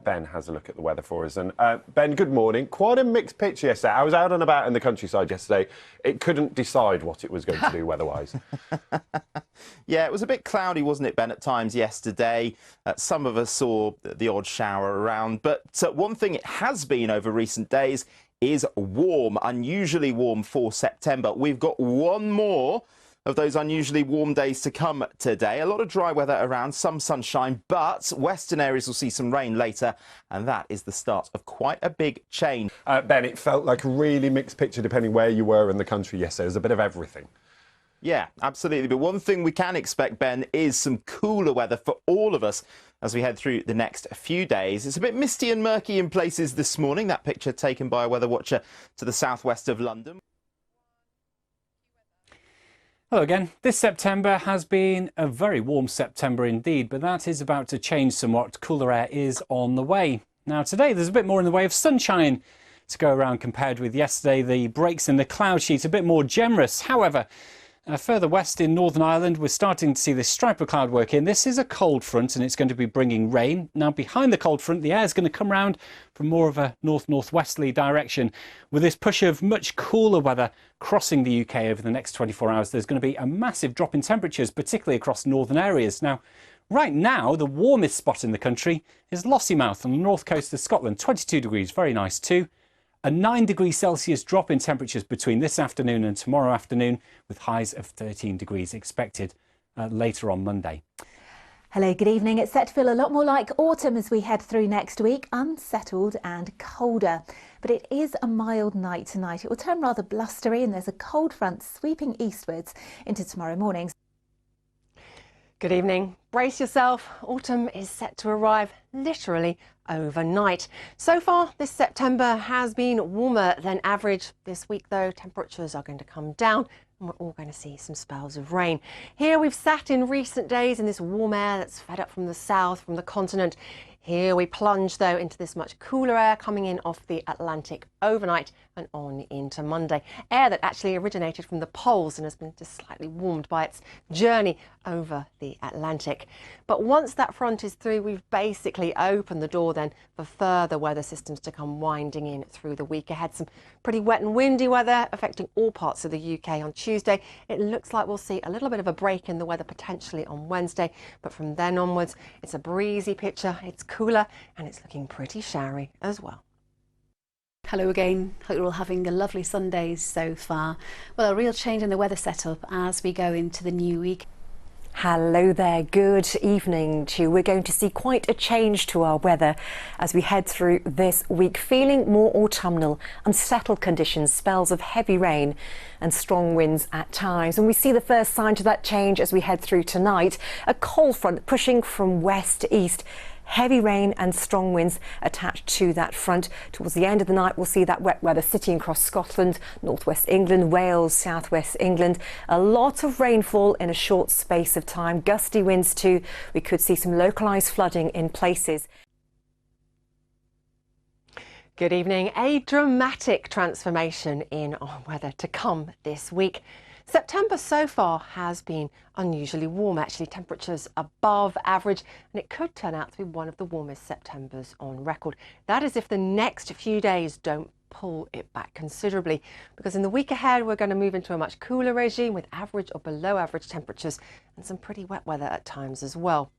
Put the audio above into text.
Ben has a look at the weather for us. And Ben, good morning. Quite a mixed picture yesterday. I was out and about in the countryside yesterday. It couldn't decide what it was going to do weather-wise. Yeah, it was a bit cloudy, wasn't it, Ben, at times yesterday. Some of us saw the odd shower around. But one thing it has been over recent days is warm, unusually warm for September. We've got one more of those unusually warm days to come today. A lot of dry weather around, some sunshine, but western areas will see some rain later, and that is the start of quite a big change. Ben, it felt like a really mixed picture depending where you were in the country yesterday. There's a bit of everything. Yeah, absolutely. But one thing we can expect, Ben, is some cooler weather for all of us as we head through the next few days. It's a bit misty and murky in places this morning. That picture taken by a weather watcher to the southwest of London. Hello again. This September has been a very warm September indeed, but that is about to change somewhat. Cooler air is on the way. Now today there's a bit more in the way of sunshine to go around compared with yesterday. The breaks in the cloud sheet a bit more generous. However, further west in Northern Ireland, we're starting to see this stripe of cloud work in. This is a cold front and it's going to be bringing rain. Now behind the cold front, the air is going to come round from more of a north-northwesterly direction. With this push of much cooler weather crossing the UK over the next 24 hours, there's going to be a massive drop in temperatures, particularly across northern areas. Now, right now, the warmest spot in the country is Lossiemouth on the north coast of Scotland, 22 degrees, very nice too. A 9 degrees Celsius drop in temperatures between this afternoon and tomorrow afternoon, with highs of 13 degrees expected later on Monday. Hello, good evening. It's set to feel a lot more like autumn as we head through next week, unsettled and colder. But it is a mild night tonight. It will turn rather blustery and there's a cold front sweeping eastwards into tomorrow morning. Good evening. Brace yourself. Autumn is set to arrive literally overnight. So far, this September has been warmer than average. This week, though, temperatures are going to come down and we're all going to see some spells of rain. Here we've sat in recent days in this warm air that's fed up from the south, from the continent. Here we plunge, though, into this much cooler air coming in off the Atlantic overnight and on into Monday. Air that actually originated from the poles and has been just slightly warmed by its journey over the Atlantic. But once that front is through, we've basically opened the door then for further weather systems to come winding in through the week ahead. Some pretty wet and windy weather affecting all parts of the UK on Tuesday. It looks like we'll see a little bit of a break in the weather potentially on Wednesday, but from then onwards, it's a breezy picture. It's cooler and it's looking pretty showery as well. Hello again. Hope you're all having a lovely Sunday so far. Well, a real change in the weather setup as we go into the new week. Hello there, good evening to you. We're going to see quite a change to our weather as we head through this week, feeling more autumnal, unsettled conditions, spells of heavy rain and strong winds at times. And we see the first sign to that change as we head through tonight, a cold front pushing from west to east. Heavy rain and strong winds attached to that front. Towards the end of the night, we'll see that wet weather sitting across Scotland, northwest England, Wales, southwest England. A lot of rainfall in a short space of time. Gusty winds too. We could see some localised flooding in places. Good evening. A dramatic transformation in our weather to come this week. September so far has been unusually warm, actually temperatures above average, and it could turn out to be one of the warmest Septembers on record. That is if the next few days don't pull it back considerably, because in the week ahead we're going to move into a much cooler regime with average or below average temperatures and some pretty wet weather at times as well.